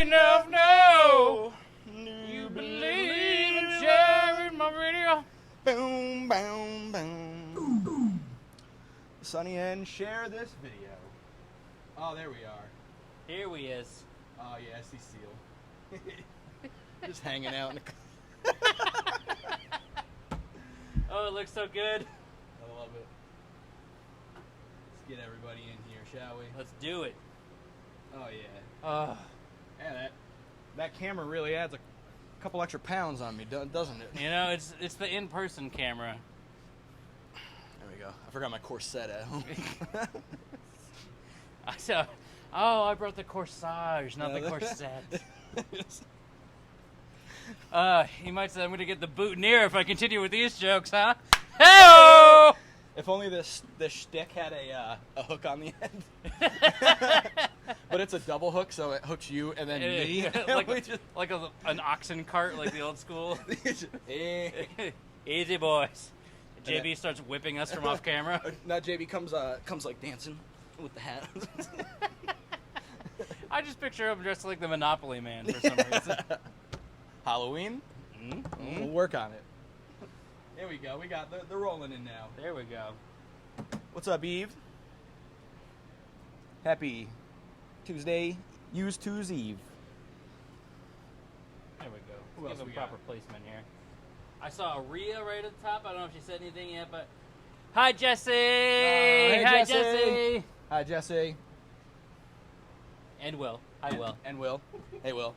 enough now. You believe in sharing my radio. Boom, boom, boom. Sonny and share this video. Oh, there we are. Here we is. Oh, yeah, I see Seal. Just hanging out in the... Oh, it looks so good. I love it. Let's get everybody in here, shall we? Let's do it. Oh, yeah. Yeah, that camera really adds a couple extra pounds on me, doesn't it? You know, it's the in-person camera. There we go. I forgot my corset at home. I brought the corsage, not the corset. You might say I'm going to get the boutonniere if I continue with these jokes, huh? Hey-o! If only this shtick had a hook on the end. But it's a double hook, so it hooks you and then me. like an oxen cart, like the old school. Easy, boys. JB starts whipping us from off camera. Now JB comes like dancing with the hat. I just picture him dressed like the Monopoly Man for some reason. Halloween? Mm-hmm. We'll work on it. There we go. We got they're rolling in now. There we go. What's up, Eve? Happy Tuesday. Use Tues Eve. There we go. Who Let's else give we a got? proper placement here. I saw Rhea right at the top. I don't know if she said anything yet, but hi, Jesse. Hey, Hi, Jesse. Jesse. Hi, Jesse. And Will. Hi, Will. And Will. Hey, Will.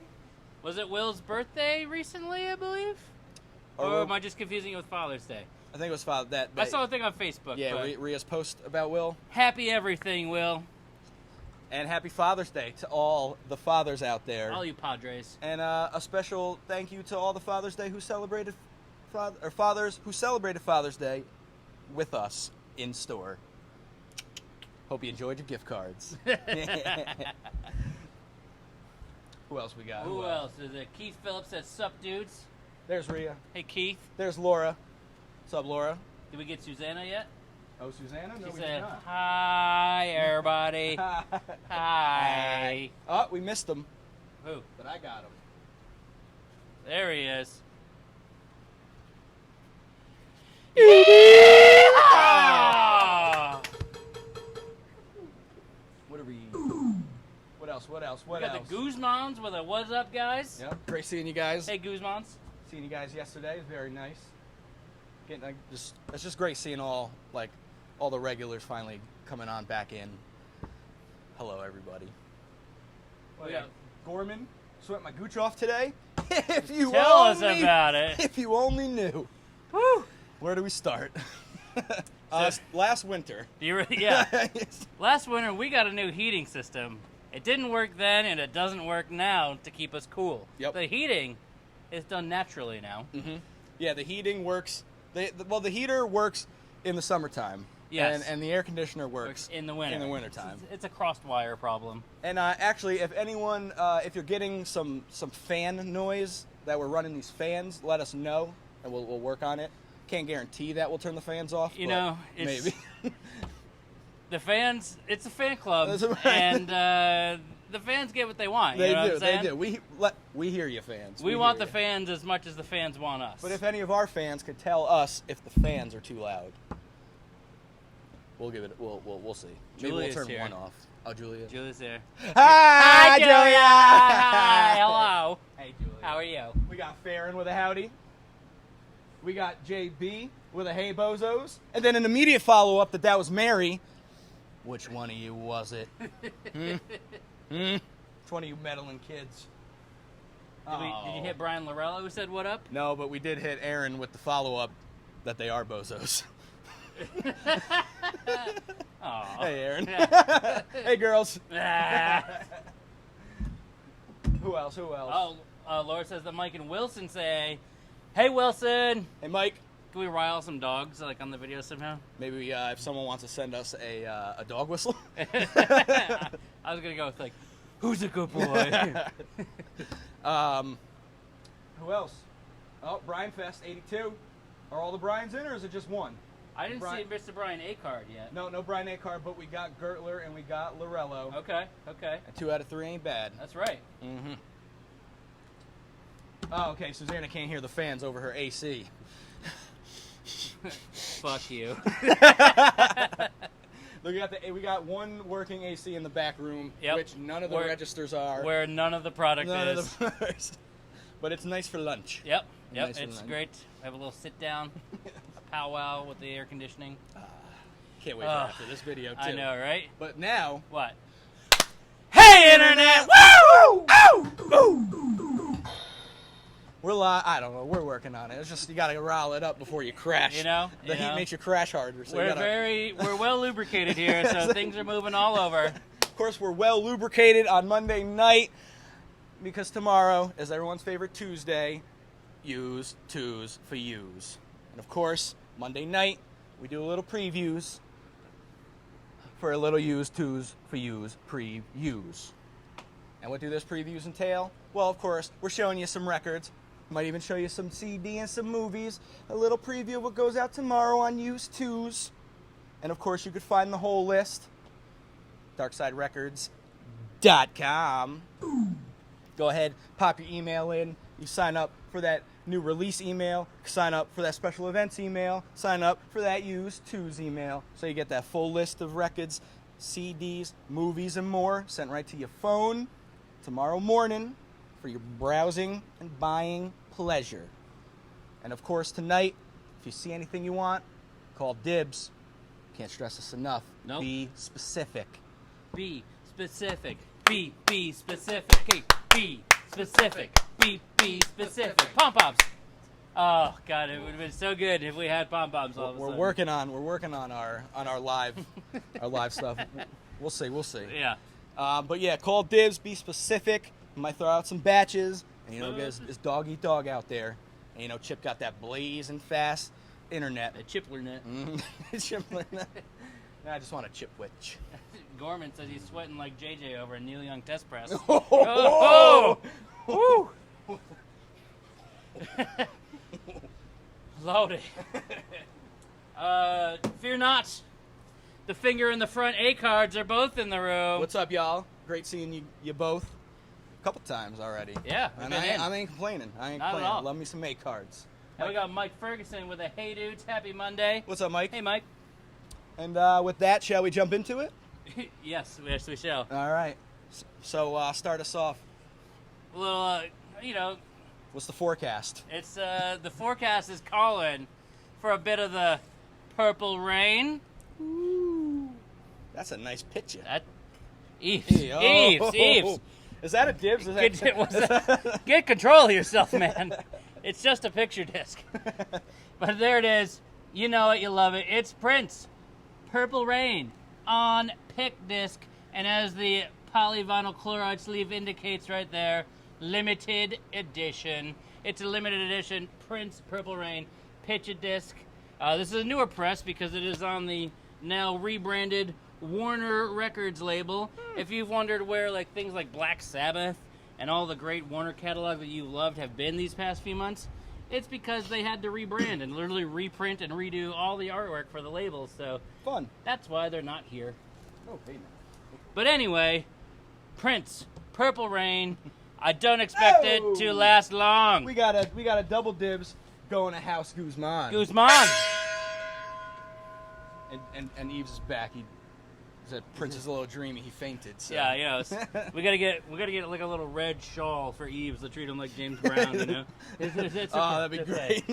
Was it Will's birthday recently, I believe? Or am I just confusing it with Father's Day? I think it was Father. That I saw a thing on Facebook. Yeah, but Rhea's post about Will. happy everything, Will. And happy Father's Day to all the fathers out there. All you Padres. And a special thank you to all the Father's Day who celebrated fathers who celebrated Father's Day with us in store. Hope you enjoyed your gift cards. Who else we got? Who else? Is it Keith Phillips says, sup, dudes? There's Rhea. Hey, Keith. There's Laura. What's up, Laura? Did we get Susanna yet? Oh, Susanna? No, She we said, did not. hi, everybody. Hi. Oh, we missed him. Who? But I got him. There he is. What are we... What else? What else? What We got else? the Guzmans with a what's up, guys? Yep. Great seeing you guys. Hey, Guzmans. Seeing you guys yesterday. Very nice. It's just great seeing all the regulars finally coming on back in. Hello, everybody. We got Gorman sweat my gooch off today. If you Tell us only, about it. If you only knew. Woo. Where do we start? Last winter. Yeah. Last winter, we got a new heating system. It didn't work then, and it doesn't work now to keep us cool. Yep. The heating is done naturally now. Mm-hmm. Yeah, the heating works. The heater works in the summertime. Yes. And the air conditioner works in the winter. In the wintertime. It's a crossed wire problem. And actually, if anyone, if you're getting some fan noise that we're running these fans, let us know, and we'll work on it. Can't guarantee that we'll turn the fans off. You know, it's, maybe. The fans, it's a fan club, Right. and the fans get what they want. They you know do. what I'm saying? They do. We hear you, fans. We want hear the you. fans as much as the fans want us. But if any of our fans could tell us if the fans are too loud, we'll give it. We'll see. Maybe Julia's we'll turn here. one off. Oh, Julia. Julia's here. Hi, Julia. Hi. Hello. Hey, Julia. How are you? We got Farron with a howdy. We got JB with a hey bozos. And then an immediate follow-up that was Mary. Which one of you was it? Which one of you meddling kids? Did you hit Brian Lorello who said what up? No, but we did hit Aaron with the follow-up that they are bozos. Aw. Hey, Aaron. Hey, girls. Who else? Oh, Laura says that Mike and Wilson say, hey, Wilson. Hey, Mike. Can we rile some dogs on the video somehow? Maybe if someone wants to send us a dog whistle. I was going to go with who's a good boy? Who else? Oh, Brian Fest 82. Are all the Brians in, or is it just one? I didn't see Mr. Brian A. card yet. No Brian A. card, but we got Gertler and we got Lorello. Okay. And 2 out of 3 ain't bad. That's right. Mm-hmm. Oh, okay. Susanna can't hear the fans over her AC. Fuck you. Look, we got one working AC in the back room, Yep. which none of the registers are. Where none of the product is. But it's nice for lunch. Yep. Nice It's great. Have a little sit down, a powwow with the air conditioning. Can't wait for after this video, too. I know, right? But now... What? Hey, Internet! Woo! Woo! We're I don't know. We're working on it. It's just you got to rile it up before you crash. You know? The heat makes you crash harder. So We're well lubricated here, so things are moving all over. Of course, we're well lubricated on Monday night because tomorrow is everyone's favorite Tuesday. Use twos for use. And of course, Monday night we do a little previews for a little use twos for use previews. And what do those previews entail? Well, of course, we're showing you some records. Might even show you some CD and some movies. A little preview of what goes out tomorrow on Use Twos. And of course, you could find the whole list. DarksideRecords.com. Go ahead, pop your email in. You sign up for that new release email. Sign up for that special events email. Sign up for that Use Twos email. So you get that full list of records, CDs, movies, and more sent right to your phone tomorrow morning for your browsing and buying pleasure. And of course, tonight, if you see anything you want, call dibs. Can't stress this enough. Nope. Be specific. Be specific. Be specific. Hey, be specific. Be specific. Pom-poms. Oh God, it would have been so good if we had pom-poms all of a sudden. We're working on our live stuff. We'll see. Yeah. But yeah, call dibs. Be specific. Might throw out some batches. And, get his dog eat dog out there. And, Chip got that blazing fast internet. A chipler net. Chipler net. I just want a chip witch. Gorman says he's sweating like JJ over a Neil Young test press. Oh! Woo! Loaded. Fear not. The finger and the front A cards are both in the room. What's up, y'all? Great seeing you both. A couple times already. Yeah, and I ain't complaining. Not at all. Love me some A cards. And we got Mike Ferguson with a Hey Dudes, Happy Monday. What's up, Mike? Hey, Mike. And with that, shall we jump into it? Yes, we shall. All right. So start us off. A little, What's the forecast? It's the forecast is calling for a bit of the purple rain. Ooh, that's a nice picture. Eves. Is that a dibs? Get control of yourself, man. It's just a picture disc. But there it is. You know it, you love it. It's Prince. Purple Rain on pick disc. And as the polyvinyl chloride sleeve indicates right there, limited edition. It's a limited edition Prince Purple Rain picture disc. This is a newer press because it is on the now rebranded Warner Records label. If you've wondered where things like Black Sabbath and all the great Warner catalog that you loved have been these past few months, it's because they had to rebrand and literally reprint and redo all the artwork for the labels. So fun. That's why they're not here. Oh, hey, man. But anyway, Prince, Purple Rain. I don't expect it to last long. We got a double dibs going to House Guzman. Guzman. And Eves is back. He said Prince is a little dreamy. He fainted. So. Yeah. We gotta get like a little red shawl for Eves to treat him like James Brown. It's that'd be great.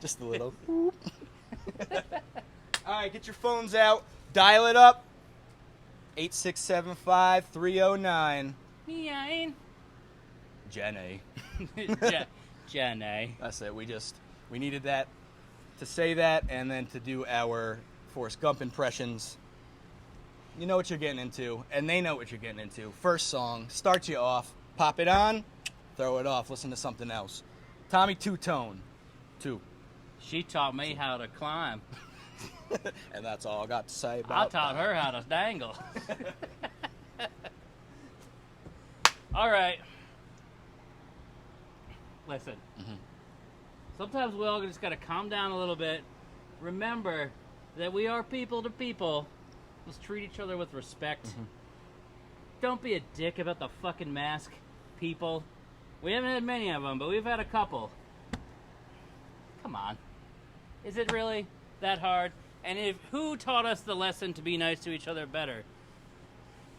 Just a little. All right, get your phones out. Dial it up. 8675-309. Yeah. Jenny. Jenny. That's it. We needed that to say that and then to do our Forrest Gump impressions. You know what you're getting into, and they know what you're getting into. First song, starts you off, pop it on, throw it off, listen to something else. Tommy Two-Tone. 2. She taught me how to climb. And that's all I got to say about I taught her how to dangle. All right. Listen. Mm-hmm. Sometimes we all just got to calm down a little bit. Remember that we are people to people. Let's treat each other with respect. Mm-hmm. Don't be a dick about the fucking mask, people. We haven't had many of them, but we've had a couple. Come on. Is it really that hard? And who taught us the lesson to be nice to each other better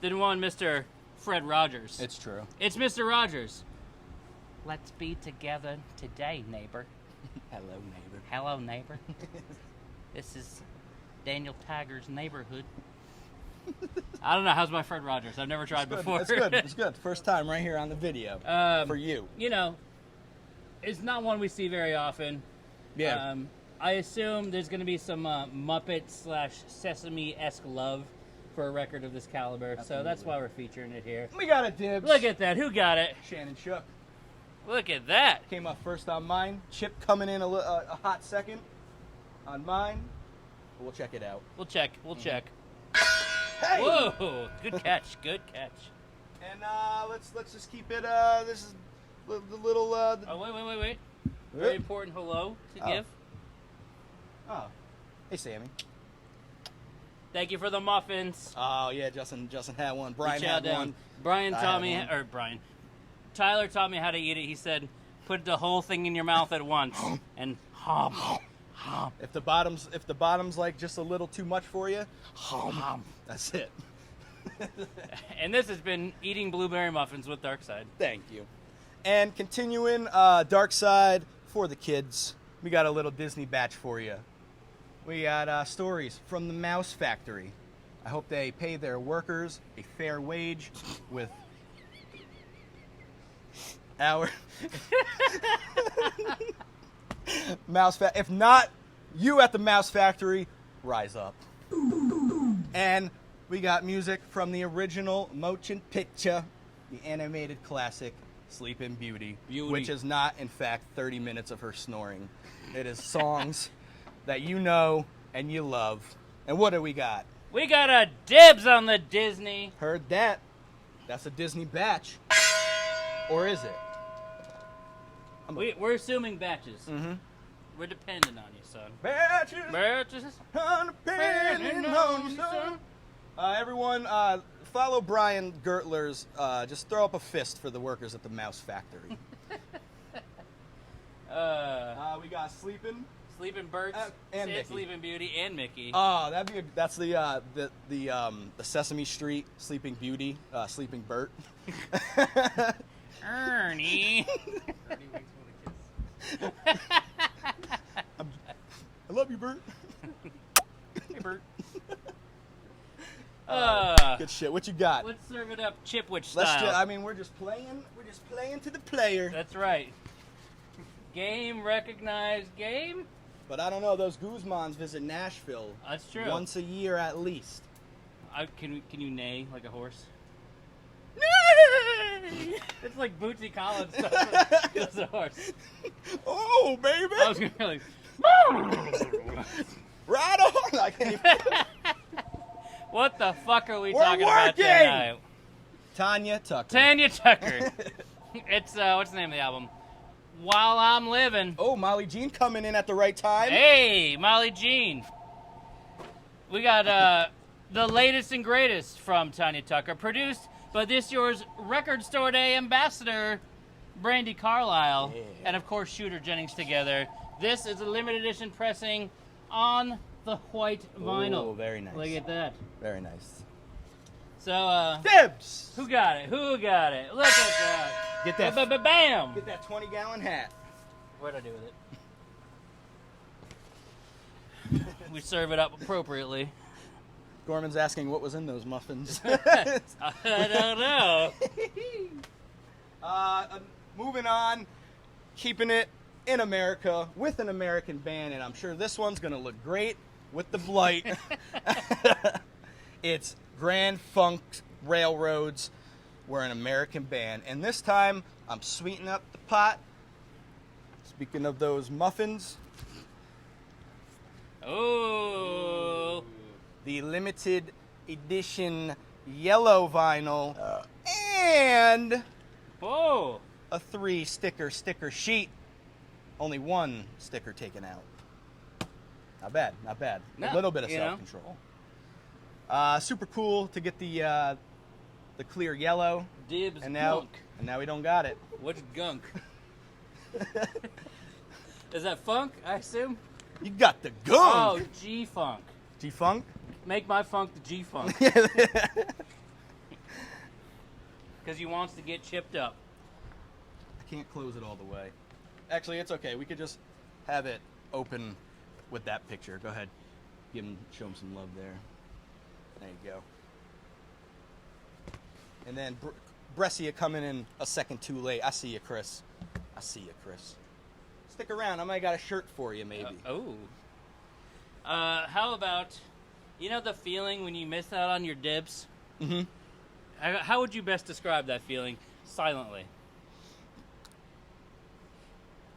than one Mr. Fred Rogers? It's true. It's Mr. Rogers. Let's be together today, neighbor. Hello, neighbor. Hello, neighbor. This is Daniel Tiger's neighborhood. I don't know. How's my Fred Rogers? I've never tried before. It's good. It's good. First time right here on the video for you. You know, it's not one we see very often. Yeah. I assume there's going to be some Muppet/Sesame-esque love for a record of this caliber, so that's why we're featuring it here. We got a dibs. Look at that. Who got it? Shannon Shook. Look at that. Came up first on mine. Chip coming in a hot second on mine. We'll check it out. We'll check. We'll check. Hey! Whoa! Good catch. Good catch. And let's just keep it. This is the little. Oh wait. Very important hello to give. Oh, hey Sammy. Thank you for the muffins. Oh yeah, Justin had one. Brian had one. Brian taught me, or Brian. Tyler taught me how to eat it. He said, "Put the whole thing in your mouth at once and hum, hum." If the bottom's like just a little too much for you, hum. That's it. And this has been eating blueberry muffins with Darkside. Thank you. And continuing Dark Side for the kids, we got a little Disney batch for you. We got stories from the Mouse Factory. I hope they pay their workers a fair wage with our If not, you at the Mouse Factory, rise up. And we got music from the original motion picture, the animated classic Sleeping Beauty, which is not, in fact, 30 minutes of her snoring. It is songs that you know and you love. And what do we got? We got a dibs on the Disney. Heard that. That's a Disney batch. Or is it? We're assuming batches. Mm-hmm. We're dependent on you, son. Batches. Batches. Depending on you, son. Everyone, follow Brian Gertler's. Just throw up a fist for the workers at the Mouse Factory. We got Sleeping Bert, and Mickey. Sleeping Beauty, and Mickey. Oh, that's the Sesame Street Sleeping Beauty, Sleeping Bert. Ernie. Ernie makes one a kiss. I love you, Bert. Hey, Bert. Good shit. What you got? Let's serve it up Chipwich style. We're just playing. We're just playing to the player. That's right. Game recognized game. But I don't know. Those Guzmans visit Nashville. That's true. Once a year at least. Can you neigh like a horse? It's like Bootsy Collins stuff. It's a horse. Oh, baby! I was gonna be like, right on! I can't even... what the fuck are we We're talking about working! tonight? Tanya Tucker. Tanya Tucker. It's what's the name of the album? While I'm Living. Oh, Molly Jean coming in at the right time. Hey, Molly Jean. We got the latest and greatest from Tanya Tucker, produced by this year's Record Store Day ambassador, Brandi Carlile, and of course Shooter Jennings together. This is a limited edition pressing on the white vinyl. Oh, very nice. Look at that. Very nice. So, Dibs! who got it? Who got it? Look at that. Get that. Bam! Get that 20-gallon hat. What'd I do with it? We serve it up appropriately. Gorman's asking what was in those muffins. I don't know. Moving on, keeping it in America with an American band, and I'm sure this one's going to look great with the blight. It's Grand Funk Railroads. We're an American band, and this time I'm sweetening up the pot. Speaking of those muffins, Oh. the limited edition yellow vinyl, and Oh. a 3-sticker sheet. Only one sticker taken out. Not bad, not bad. No, a little bit of you know. self-control. Super cool to get the clear yellow. Dibs And now, gunk. and now we don't got it. What's gunk? Is that funk, I assume? You got the gunk. Oh, G-funk. G-funk? Make my funk the G-funk. Because he wants to get chipped up. I can't close it all the way. Actually, it's okay. We could just have it open with that picture. Go ahead. Show him some love there. There you go. And then Brescia coming in a second too late. I see you, Chris. I see you, Chris. Stick around. I might got a shirt for you, maybe. How about, you know the feeling when you miss out on your dibs? Mm-hmm. How would you best describe that feeling silently?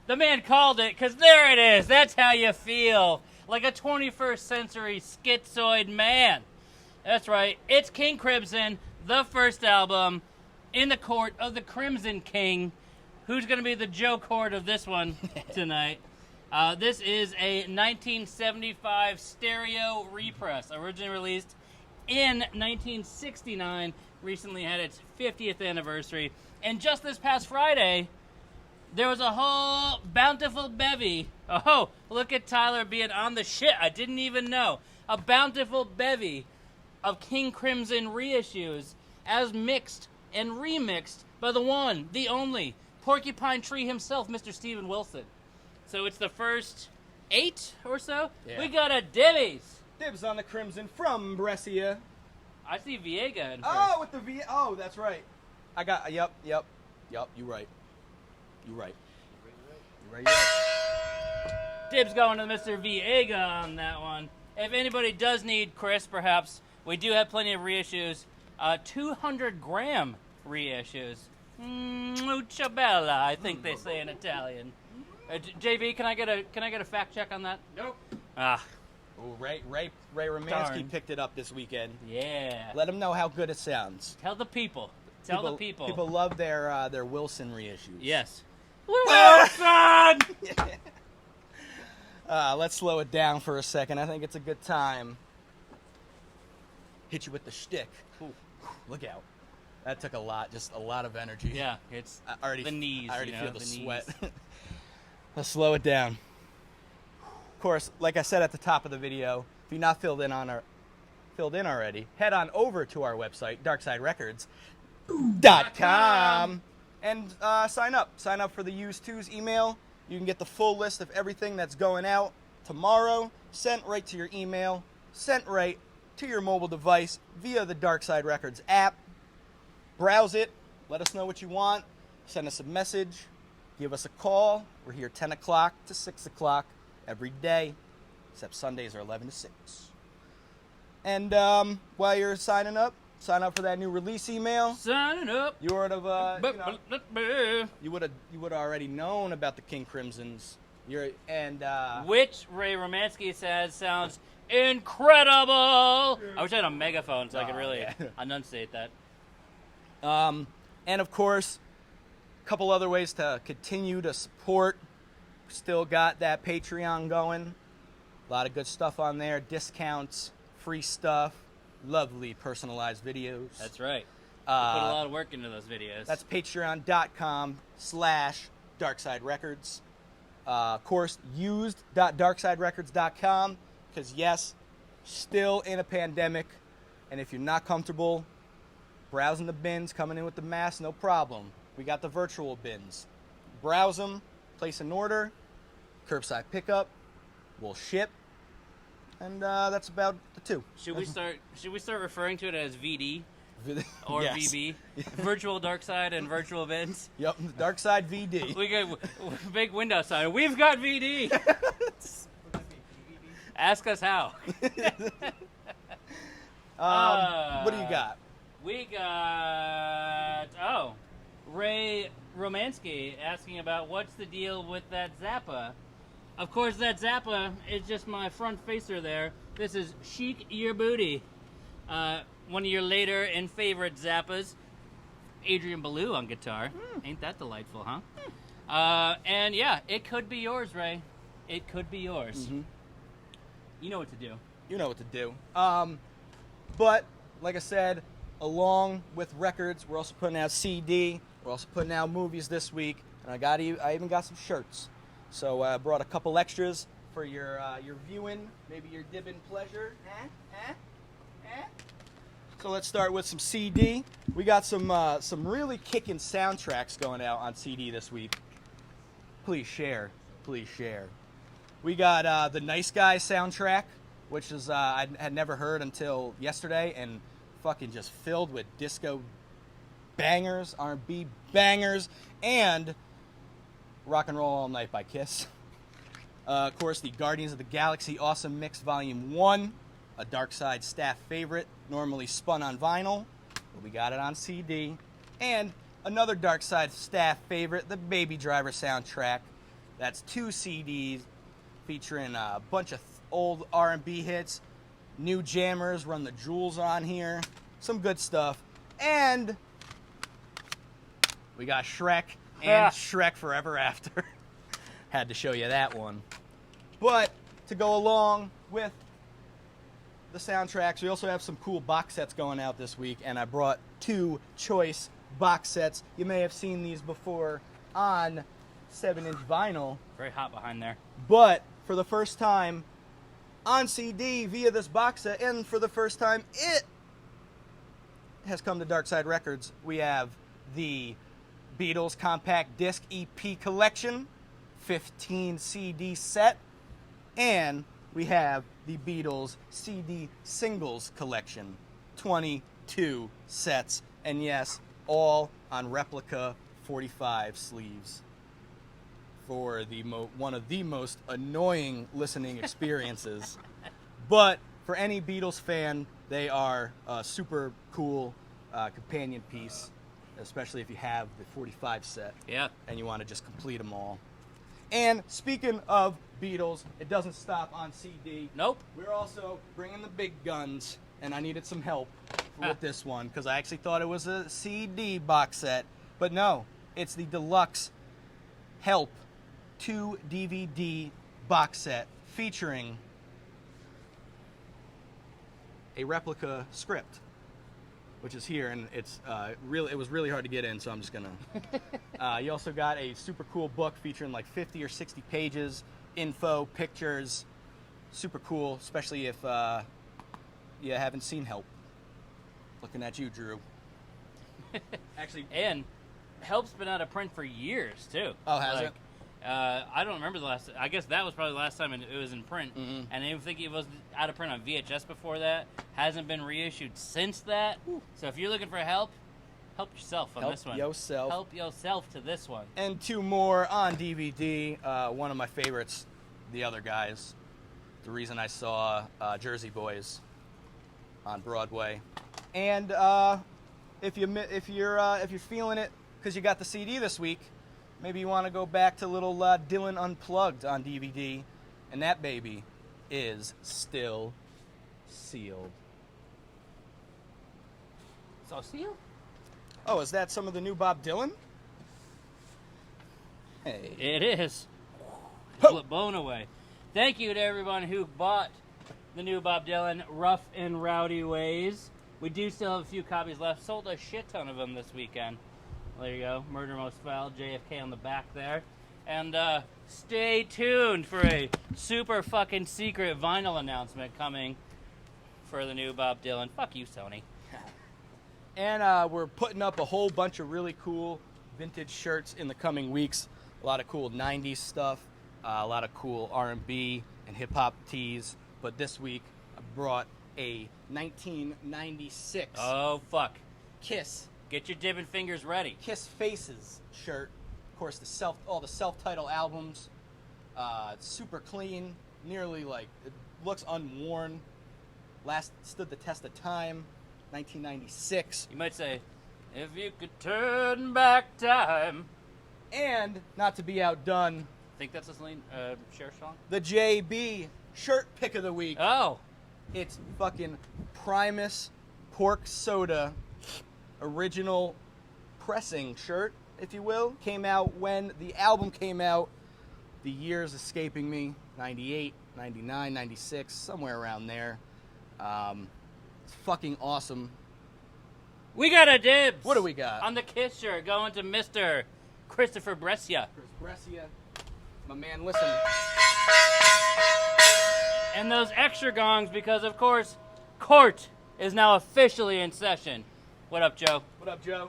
The man called it, because there it is. That's how you feel. Like a 21st century schizoid man. That's right. It's King Crimson, the first album, in the court of the Crimson King. Who's going to be the Joe Court of this one tonight? This is a 1975 stereo repress, originally released in 1969. Recently had its 50th anniversary. And just this past Friday, there was a whole bountiful bevy. Oh, look at Tyler being on the shit. I didn't even know. A bountiful bevy of King Crimson reissues as mixed and remixed by the one, the only, Porcupine Tree himself, Mr. Steven Wilson. So it's the first 8 or so. Yeah. We got a Dibbies. Dibs on the Crimson from Brescia. I see Viega in first. Oh, with the V. Oh, that's right. I got. Yep. You right. You right. Dibs going to Mr. Viega on that one. If anybody does need Chris, perhaps, we do have plenty of reissues. 200-gram reissues. Mucha bella, I think they say in Italian. JV, can I get a fact check on that? Nope. Ah, Oh, Ray Romansky Darn. picked it up this weekend. yeah. Let him know how good it sounds. Tell the people. Tell the people. People love their Wilson reissues. Yes. Wilson! Let's slow it down for a second. I think it's a good time. Hit you with the shtick. Ooh. Look out. That took a lot of energy. Yeah, it's I already, the knees. I already you know, feel the knees. sweat. Let's slow it down. Of course, like I said at the top of the video, if you're not filled in already, head on over to our website, darksiderecords.com, and sign up. Sign up for the Used Twos email. You can get the full list of everything that's going out tomorrow, sent right to your email, sent right to your mobile device via the Darkside Records app. Browse it. Let us know what you want. Send us a message. Give us a call. We're here 10 o'clock to 6 o'clock every day, except Sundays are 11 to 6. And while you're signing up, sign up for that new release email. Signing up. You would have, you would have already known about the King Crimsons. Which Ray Romansky says sounds incredible. I wish I had a megaphone so I could really enunciate that. And of course, a couple other ways to continue to support. Still got that Patreon going. A lot of good stuff on there. Discounts, free stuff, lovely personalized videos. That's right. We put a lot of work into those videos. That's patreon.com/darksiderecords. Of course, used.darksiderecords.com, because yes, still in a pandemic, and if you're not comfortable browsing the bins, coming in with the mask, no problem. We got the virtual bins. Browse them, place an order, curbside pickup, we'll ship, and that's about the two. Should we start referring to it as VD or Yes. VB? Virtual Dark Side and virtual bins. Yep, Dark Side VD. We got big window sign. We've got VD. Ask us how. What do you got? We got Ray Romansky asking about what's the deal with that Zappa. Of course, that Zappa is just my front facer there. This is Chic Your Booty. One of your later and favorite Zappas. Adrian Belew on guitar. Ain't that delightful, huh? And yeah, it could be yours, Ray. It could be yours. Mm-hmm. You know what to do. You know what to do. But, like I said, along with records, we're also putting out CD. We're also putting out movies this week, and I even got some shirts. So I brought a couple extras for your viewing, maybe your dibbing pleasure. So let's start with some CD. We got some really kicking soundtracks going out on CD this week. Please share. Please share. We got the Nice Guy soundtrack, which is I had never heard until yesterday, and fucking just filled with disco bangers, R&B bangers, and Rock and Roll All Night by Kiss. Of course, the Guardians of the Galaxy Awesome Mix Volume 1, a Dark Side staff favorite, normally spun on vinyl, but we got it on CD. And another Dark Side staff favorite, the Baby Driver soundtrack. That's 2 CDs featuring a bunch of old R&B hits, new jammers, Run the Jewels on here, some good stuff. And we got Shrek and Shrek Forever After. Had to show you that one. But to go along with the soundtracks, we also have some cool box sets going out this week, and I brought 2 choice box sets. You may have seen these before on 7-inch vinyl. Very hot behind there. But for the first time on CD via this box set, and for the first time it has come to Dark Side Records, we have the Beatles Compact Disc EP Collection, 15 CD set, and we have the Beatles CD Singles Collection, 22 sets, and yes, all on replica 45 sleeves for the one of the most annoying listening experiences. But for any Beatles fan, they are a super cool companion piece, especially if you have the 45 set. Yeah. And you want to just complete them all. And speaking of Beatles, it doesn't stop on CD. Nope. We're also bringing the big guns, and I needed some help with this one because I actually thought it was a CD box set. But no, it's the deluxe Help 2 DVD box set featuring a replica script, which is here, and it's it was really hard to get in, so I'm just gonna. You also got a super cool book featuring like 50 or 60 pages, info, pictures, super cool, especially if you haven't seen Help. Looking at you, Drew. Actually, and Help's been out of print for years too. Oh, has it? I don't remember the last. I guess that was probably the last time it was in print. Mm-hmm. And I think it was out of print on VHS before that. Hasn't been reissued since that. Ooh. So if you're looking for help yourself on this one. Help yourself to this one. And 2 more on DVD. One of my favorites, The Other Guys. The reason I saw Jersey Boys on Broadway. And if you're feeling it because you got the CD this week, maybe you want to go back to little Dylan Unplugged on DVD, and that baby is still sealed. So sealed? Oh, is that some of the new Bob Dylan? Hey. It is. Blown away. Thank you to everyone who bought the new Bob Dylan, Rough and Rowdy Ways. We do still have a few copies left. Sold a shit ton of them this weekend. There you go. Murder Most Foul, JFK on the back there. And stay tuned for a super fucking secret vinyl announcement coming for the new Bob Dylan. Fuck you, Sony. And we're putting up a whole bunch of really cool vintage shirts in the coming weeks. A lot of cool 90s stuff, a lot of cool R&B and hip-hop tees. But this week, I brought a 1996 Oh, fuck. Kiss. Get your dipping fingers ready. Kiss Faces shirt. Of course, all the self-titled albums. Super clean, nearly like, it looks unworn. Stood the test of time. 1996. You might say, if you could turn back time. And, not to be outdone, Think that's a Celine Cher song? the JB shirt pick of the week. Oh. It's fucking Primus Pork Soda original pressing shirt, if you will. Came out when the album came out. The years escaping me. 98, 99, 96, somewhere around there. It's fucking awesome. We got a dibs. What do we got? On the Kiss shirt going to Mr. Christopher Brescia. Chris Brescia. My man, listen. And those extra gongs because, of course, court is now officially in session. What up, Joe? What up, Joe?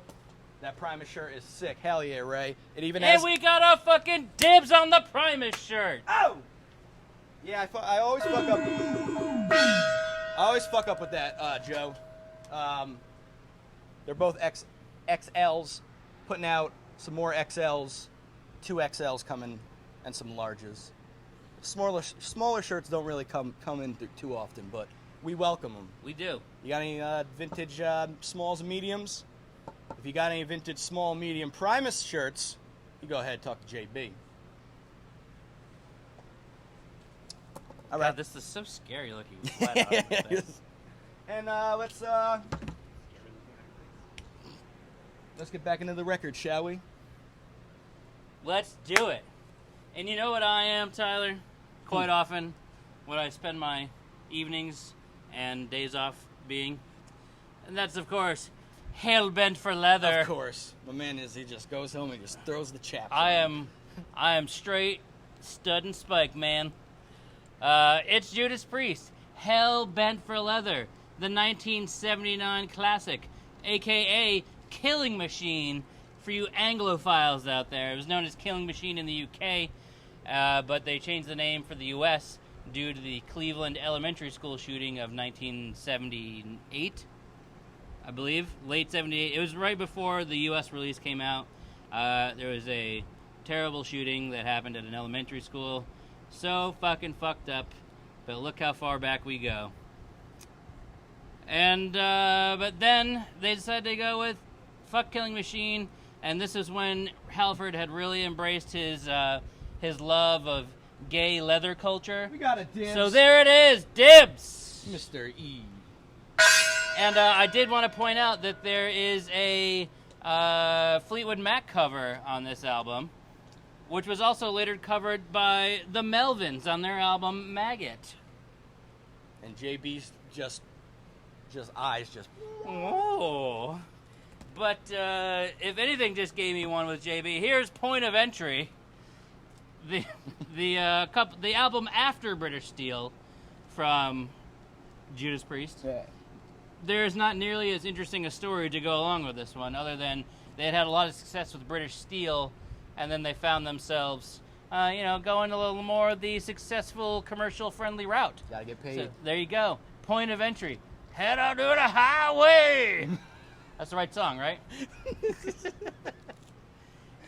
That Primus shirt is sick. Hell yeah, Ray. It even And has... we got a fucking dibs on the Primus shirt. Oh! Yeah, I always fuck up. I always fuck up with that, Joe. They're both XLs. Putting out some more XLs, 2 XLs coming, and some larges. Smaller shirts don't really come in too often, but we welcome them. We do. You got any vintage smalls and mediums? If you got any vintage small, medium Primus shirts, you go ahead and talk to JB. All right. God, this is so scary looking. Flat out like this. And let's get back into the record, shall we? Let's do it. And you know what I am, Tyler? Quite often, what I spend my evenings and days off being. And that's, of course, hell-bent for leather. Of course. My man he just goes home and just throws the chaps I on. am straight stud and spike, man. It's Judas Priest, hell-bent for leather, the 1979 classic, a.k.a. Killing Machine, for you Anglophiles out there. It was known as Killing Machine in the UK, but they changed the name for the US due to the Cleveland Elementary School shooting of 1978, I believe, late 78. It was right before the US release came out. There was a terrible shooting that happened at an elementary school. So fucking fucked up, but look how far back we go. And, but then they decided to go with fuck Killing Machine, and this is when Halford had really embraced his love of gay leather culture. We got a dibs. So there it is, dibs! Mr. E. And I did want to point out that there is a Fleetwood Mac cover on this album, which was also later covered by the Melvins on their album Maggot. And JB's just eyes just... Oh. But if anything just gave me one with JB, here's Point of Entry. The album after British Steel from Judas Priest. Yeah. There's not nearly as interesting a story to go along with this one, other than they had a lot of success with British Steel, and then they found themselves, going a little more the successful commercial-friendly route. Gotta get paid. So there you go. Point of Entry. Head out to the highway. That's the right song, right?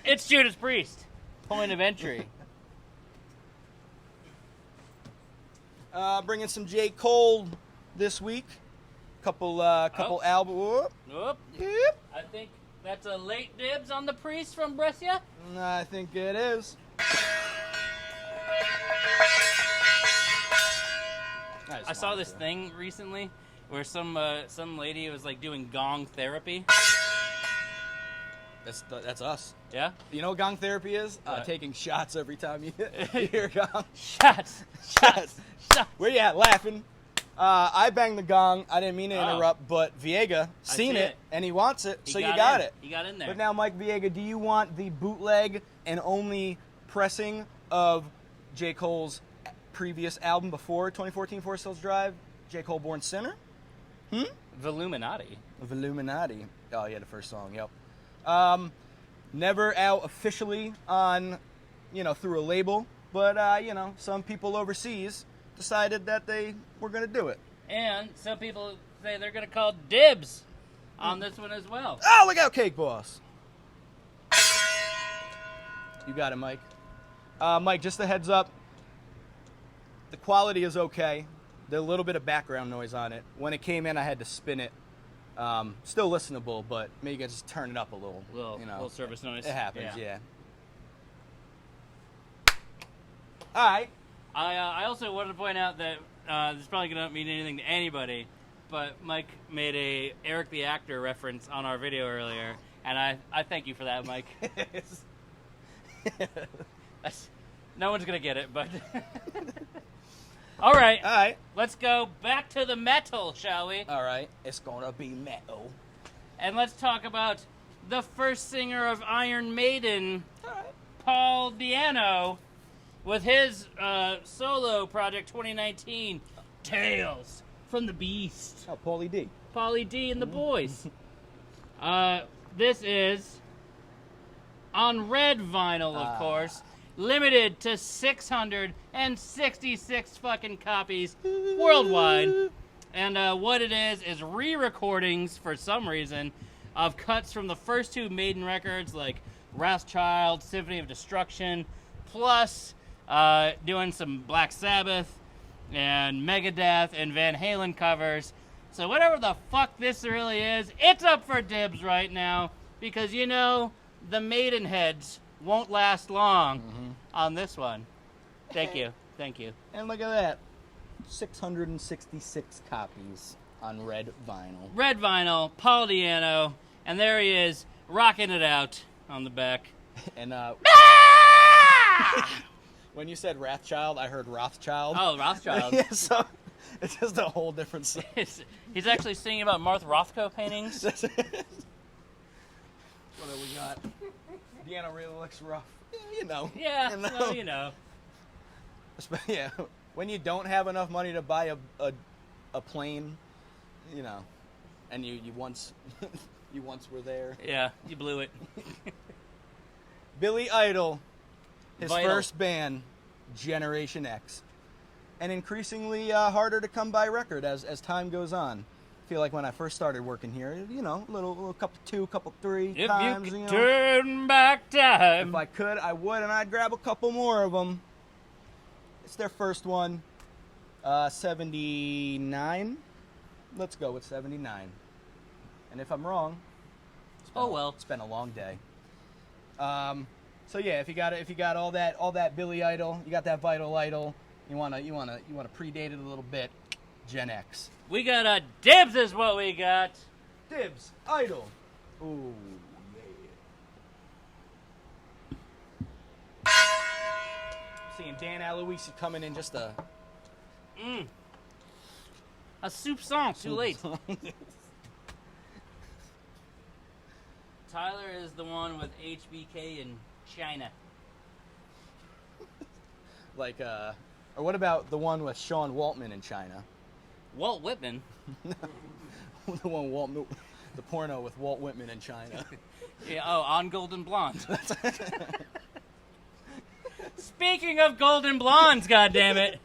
It's Judas Priest. Point of Entry. Bringing some J. Cole this week. Couple album. Whoop. Nope. Yep. I think that's a late dibs on the Priest from Brescia. I think it is. I saw this thing recently where some lady was like doing gong therapy. That's us. Yeah? You know what gong therapy is? What? Taking shots every time you hear a gong. Shots. Where you at? Laughing. I banged the gong. I didn't mean to interrupt, but Viega seen see it, it. and he wants it, He so you got in. it. He got in there. But now, Mike Viega, do you want the bootleg and only pressing of J. Cole's previous album before 2014 Forest Hills Drive, J. Cole Born Sinner? Voluminati. Illuminati. Oh, yeah, the first song, yep. Never out officially on, through a label, but, some people overseas decided that they were going to do it. And some people say they're going to call dibs on this one as well. Oh, look out, Cake Boss. You got it, Mike. Mike, just a heads up. The quality is okay. There's a little bit of background noise on it. When it came in, I had to spin it. Still listenable, but maybe you can just turn it up a little. Little service noise. It happens, yeah. All right. I also wanted to point out that this is probably going to not mean anything to anybody, but Mike made a Eric the Actor reference on our video earlier, and I thank you for that, Mike. No one's going to get it, but... All right. Let's go back to the metal, shall we? All right. It's going to be metal. And let's talk about the first singer of Iron Maiden, Paul Di'Anno, with his solo project 2019, Tales from the Beast. Oh, Paulie D. Paulie D and the boys. This is on red vinyl, of course, limited to 666 fucking copies worldwide. And what it is re-recordings, for some reason, of cuts from the first two Maiden records, like Wrathchild, Symphony of Destruction, plus doing some Black Sabbath and Megadeth and Van Halen covers. So whatever the fuck this really is, it's up for dibs right now, because, you know, the Maiden heads won't last long on this one. Thank you. Thank you. And look at that. 666 copies on red vinyl. Red vinyl, Paul Di'Anno, and there he is, rocking it out on the back. And when you said Wrathchild, I heard Rothschild. Oh, Rothschild. Yeah, so it's just a whole different song. He's actually singing about Martha Rothko paintings. What have we got? Deanna really looks rough. Yeah, you know. Yeah, You know. well, you know. Yeah, when you don't have enough money to buy a plane, you know, and you once you once were there. Yeah, you blew it. Billy Idol, his Vital. first band, Generation X, and increasingly harder to come by record as time goes on. I feel like when I first started working here, you know, little couple two, couple three If times. you could know. turn back time. If I could, I would, and I'd grab a couple more of them. It's their first one, 79. Let's go with 79. And if I'm wrong, Oh, well. it's been a long day. So yeah, if you got all that Billy Idol, you got that Vital Idol, you wanna predate it a little bit, Gen X. We got a dibs is what we got. Dibs, Idol. Ooh, yeah. Seeing Dan Aloisi coming in just a soup song, too late. Tyler is the one with HBK in China. Like, or what about the one with Sean Waltman in China? Walt Whitman. The one the porno with Walt Whitman in China. Yeah, on Golden Blonde. Speaking of Golden Blondes, goddammit,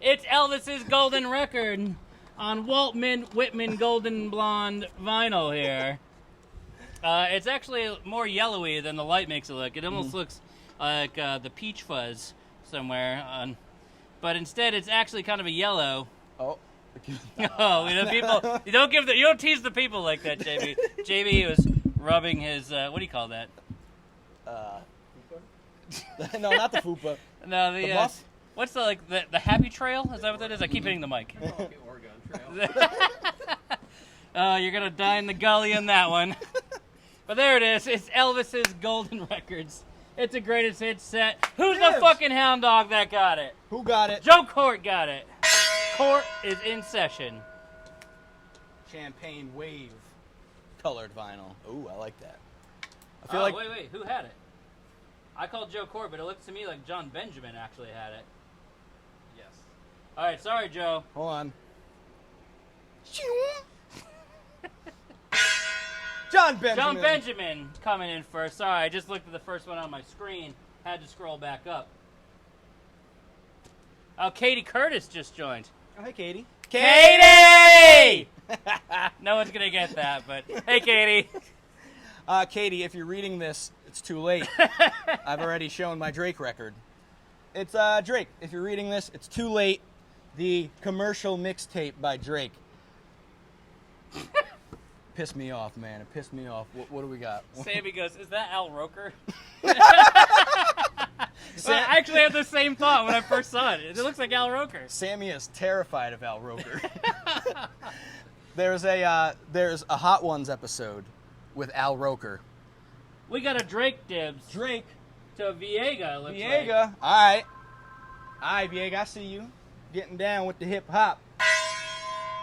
it's Elvis's golden record on Walt Whitman Golden Blonde vinyl here. It's actually more yellowy than the light makes it look. It almost looks like the peach fuzz somewhere, but instead it's actually kind of a yellow. Oh. Oh, you know, people, you don't tease the people like that, JB. JB was rubbing his, what do you call that? No, not the fupa. No, The buff? what's the happy trail? Is that what that is? I keep hitting the mic. Okay, Oregon Trail. You're gonna die in the gully on that one. But there it is. It's Elvis's Golden Records. It's a greatest hits set. Who's the Yes. fucking hound dog that got it? Who got it? Joe Court got it. Court is in session. Champagne Wave colored vinyl. Ooh, I like that. I feel like Wait, who had it? I called Joe Court, but it looks to me like John Benjamin actually had it. Yes. All right, sorry, Joe. hold on. John Benjamin. John Benjamin coming in first. Sorry, I just looked at the first one on my screen. Had to scroll back up. Oh, Katie Curtis just joined. Oh, hey, Katie. Katie! No one's going to get that, but hey, Katie. Katie, if you're reading this, it's too late. I've already shown my Drake record. It's Drake. If you're reading this, it's too late. The commercial mixtape by Drake. Pissed me off, man. It pissed me off. What do we got? Sammy goes, is that Al Roker? I actually had the same thought when I first saw it. It looks like Al Roker. Sammy is terrified of Al Roker. There's a Hot Ones episode with Al Roker. We got a Drake dibs Drake. to Viega, it looks like. Viega. All right, Viega. I see you getting down with the hip hop.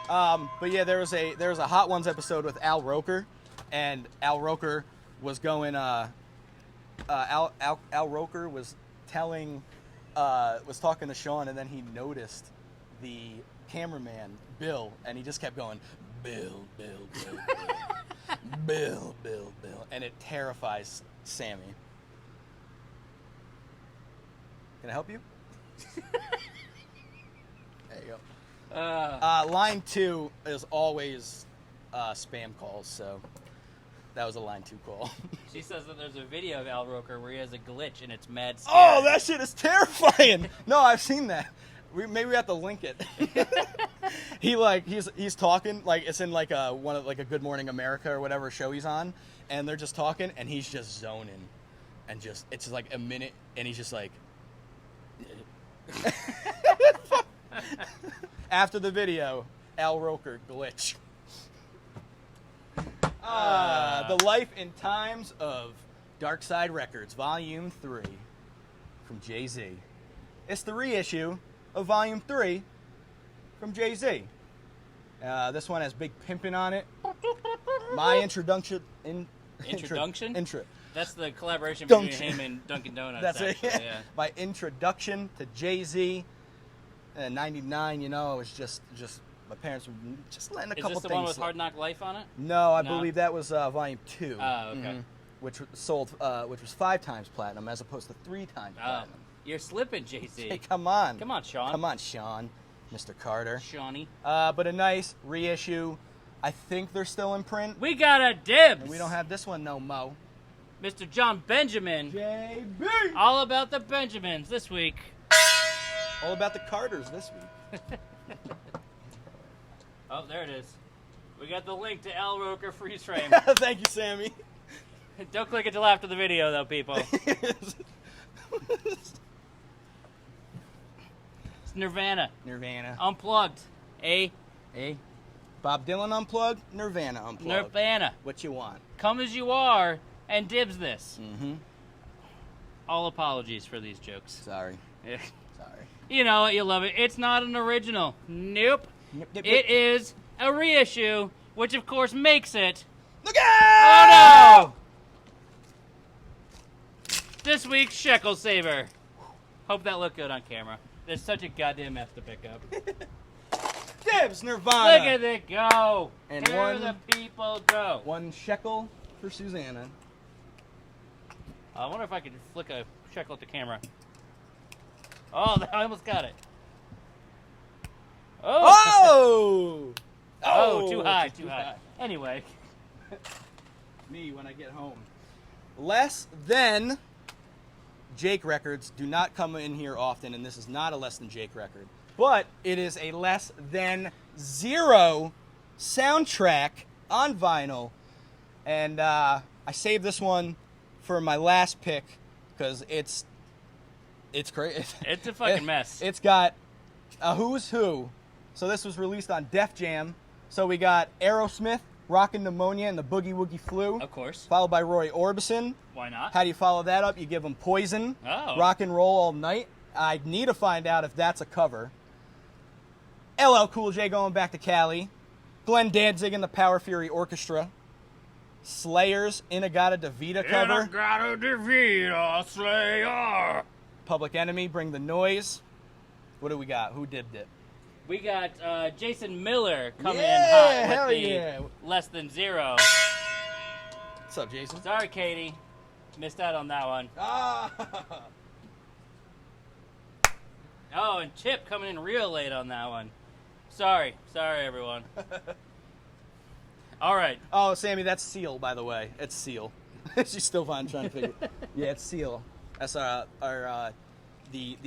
But yeah, there was a Hot Ones episode with Al Roker, and Al Roker was going. Al Roker was was talking to Sean, and then he noticed the cameraman Bill, and he just kept going, Bill, Bill, and it terrifies Sammy. Can I help you? There you go. Line 2 is always spam calls, so that was a line 2 call. She says that there's a video of Al Roker where he has a glitch and it's mad scary. Oh, that shit is terrifying. No, I've seen that. Maybe we have to link it. He's talking like it's in like a Good Morning America or whatever show he's on, and they're just talking and he's just zoning, and it's just like a minute and he's just like. After the video, Al Roker glitch. The Life and Times of Dark Side Records, Volume 3, from Jay-Z. It's the reissue of Volume 3 from Jay-Z. This one has Big Pimpin' on it. My introduction. Introduction? Intro. That's the collaboration between him and Dunkin' Donuts. That's actually, it. Yeah. My introduction to Jay-Z. In '99, you know, it was just my parents were just letting a couple things. Is this the one with Hard Knock Life on it? No, I believe that was Volume 2. Oh, okay. Which sold, which was 5 times platinum as opposed to 3 times platinum. You're slipping, JC. Hey, come on. Come on, Sean. Come on, Sean. Mr. Carter. Shawnee. But a nice reissue. I think they're still in print. We got a dibs. And we don't have this one no mo. Mr. John Benjamin. JB. All about the Benjamins this week. All about the Carters this week. Oh, there it is. We got the link to Al Roker freeze frame. Thank you, Sammy. Don't click it till after the video, though, people. It's Nirvana. Nirvana. Unplugged. Bob Dylan unplugged, Nirvana unplugged. Nirvana. What you want? Come as you are and dibs this. Mm-hmm. All apologies for these jokes. Sorry. Yeah. Sorry. You know it, you love it. It's not an original. Nope. It is a reissue, which of course makes it. Look out! Oh no! This week's Shekel Saver. Hope that looked good on camera. There's such a goddamn mess to pick up. Dibs, Nirvana. Look at it go. And Here the people go. 1 shekel for Susanna. I wonder if I could flick a shekel at the camera. Oh, I almost got it. Oh! Oh, too high, too high. Anyway. Me when I get home. Less than Jake records do not come in here often, and this is not a less than Jake record. But it is a less than 0 soundtrack on vinyl. And I saved this one for my last pick because it's crazy. It's a fucking mess. It's got a who's who. So this was released on Def Jam. So we got Aerosmith, Rockin' Pneumonia, and the Boogie Woogie Flu. Of course. Followed by Roy Orbison. Why not? How do you follow that up? You give them Poison. Oh. Rock and Roll All Night. I need to find out if that's a cover. LL Cool J going back to Cali. Glenn Danzig and the Power Fury Orchestra. Slayer's Inagata Devita cover. Inagata Devita, Slayer. Public Enemy, Bring the Noise. What do we got? Who dibbed it? We got Jason Miller coming in Yeah, hot hell with the yeah. less than 0. What's up, Jason? Sorry, Katie. Missed out on that one. Ah. Oh, and Chip coming in real late on that one. Sorry, everyone. All right. Oh, Sammy, that's Seal, by the way. It's Seal. She's still trying to figure. Yeah, it's Seal. That's the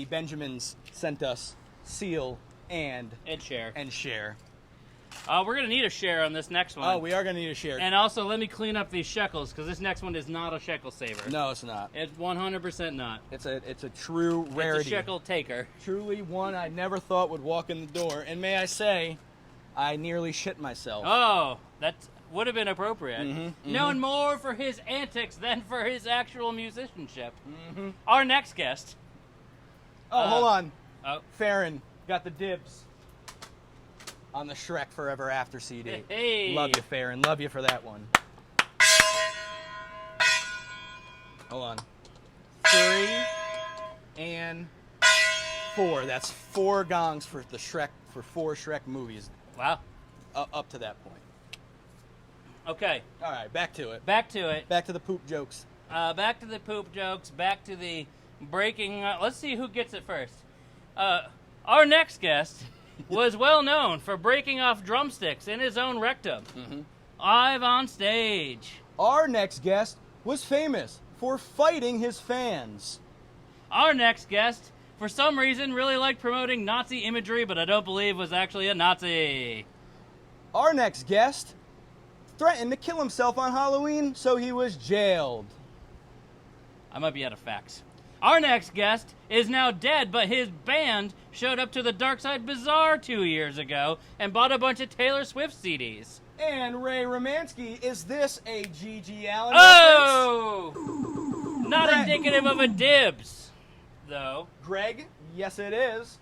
Benjamins sent us Seal and Share. Share. We're gonna need a share on this next one. Oh, we are gonna need a share. And also, let me clean up these shekels because this next one is not a shekel saver. No, it's not. It's 100% not. It's a true rarity. It's a shekel taker. Truly one I never thought would walk in the door. And may I say, I nearly shit myself. Oh, that would have been appropriate. Mm-hmm, Known more for his antics than for his actual musicianship. Mm-hmm. Our next guest. Oh, hold on. Oh. Farron got the dibs on the Shrek Forever After CD. Hey. Love you, Farron. Love you for that one. Hold on. 3 and 4. That's 4 gongs for the Shrek, for 4 Shrek movies Wow. up to that point. Okay. All right, back to it. Back to it. Back to the poop jokes. Back to the poop jokes. Back to the breaking. Let's see who gets it first. Our next guest was well known for breaking off drumsticks in his own rectum. Live on stage. Our next guest was famous for fighting his fans. Our next guest, for some reason, really liked promoting Nazi imagery, but I don't believe was actually a Nazi. Our next guest threatened to kill himself on Halloween, so he was jailed. I might be out of facts. Our next guest is now dead, but his band showed up to the Darkside Bazaar 2 years ago and bought a bunch of Taylor Swift CDs. And Ray Romansky, is this a G.G. Allen Oh! Not Greg. indicative of a dibs, though. reference? Greg, yes it is.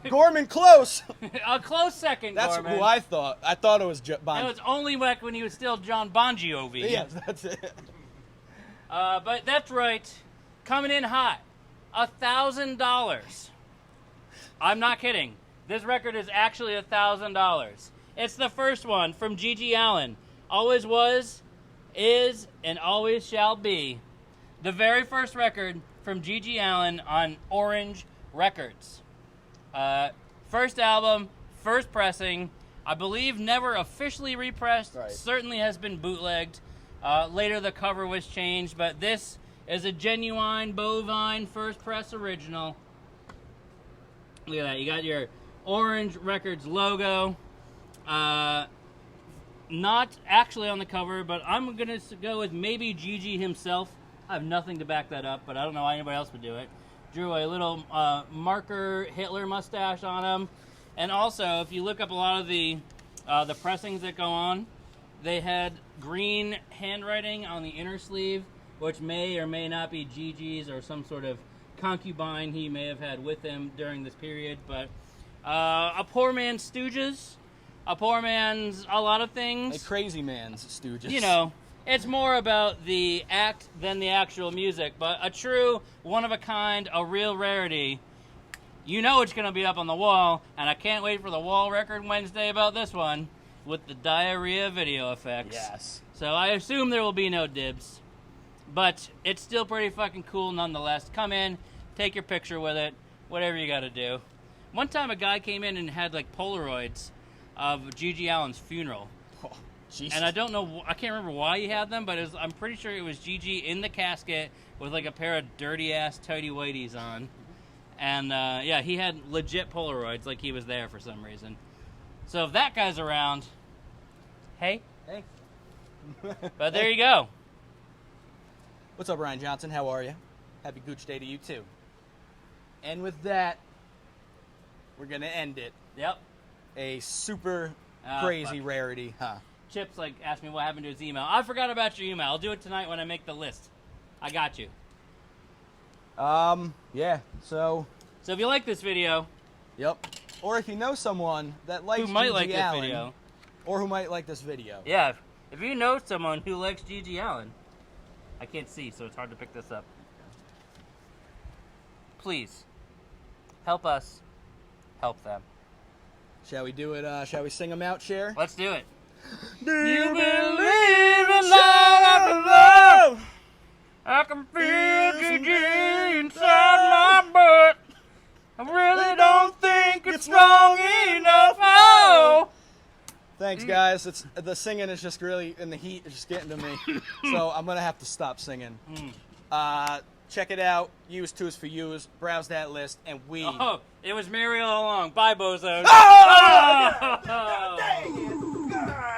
Gorman, close. A close second, That's Gorman. who I thought. I thought it was Bon. That was only back when he was still John Bon Jovi. Yes, that's it. But that's right. Coming in hot. $1,000. I'm not kidding. This record is actually $1,000. It's the first one from G.G. Allen. Always was, is, and always shall be. The very first record from G.G. Allen on Orange Records. First album, first pressing. I believe never officially repressed. Right. Certainly has been bootlegged. Later the cover was changed, but this is a genuine bovine first press original. Look at that. You got your Orange Records logo. Not actually on the cover, but I'm going to go with maybe Gigi himself. I have nothing to back that up, but I don't know why anybody else would do it. Drew a little marker Hitler mustache on him. And also, if you look up a lot of the pressings that go on, they had green handwriting on the inner sleeve, which may or may not be Gigi's or some sort of concubine he may have had with him during this period. But a poor man's Stooges, a poor man's a lot of things. A crazy man's Stooges. You know, it's more about the act than the actual music, but a true, one-of-a-kind, a real rarity. You know it's going to be up on the wall, and I can't wait for the wall record Wednesday about this one with the diarrhea video effects. Yes. So I assume there will be no dibs, but it's still pretty fucking cool nonetheless. Come in, take your picture with it, whatever you got to do. One time a guy came in and had like Polaroids of G.G. Allen's funeral. Oh, Jesus. And I don't know, I can't remember why he had them, but I'm pretty sure it was Gigi in the casket with like a pair of dirty-ass tighty-whities on. And, yeah, he had legit Polaroids like he was there for some reason. So if that guy's around, hey. Hey. But there you go. What's up, Ryan Johnson? How are you? Happy Gooch Day to you, too. And with that, we're going to end it. Yep. A super Oh, crazy fuck. rarity, huh? Chip's like asked me what happened to his email. I forgot about your email. I'll do it tonight when I make the list. I got you. Yeah, so, So if you like this video, yep. Or if you know someone that likes who might G.G. like this Allen, video, or who might like this video. yeah, if you know someone who likes G.G. Allen, I can't see, so it's hard to pick this up. Please, help us, help them. Shall we do it? Shall we sing them out, Cher? Let's do it. Do You you believe in love after love? I can feel G.G. inside my butt. I really don't think it's strong enough. Oh! Thanks, guys. It's the singing is just really, and the heat is just getting to me. So I'm gonna have to stop singing. Check it out. Use Two's for Use. Browse that list, and we. Oh, it was Mary all along. Bye, bozos. Oh! Oh! Dang it.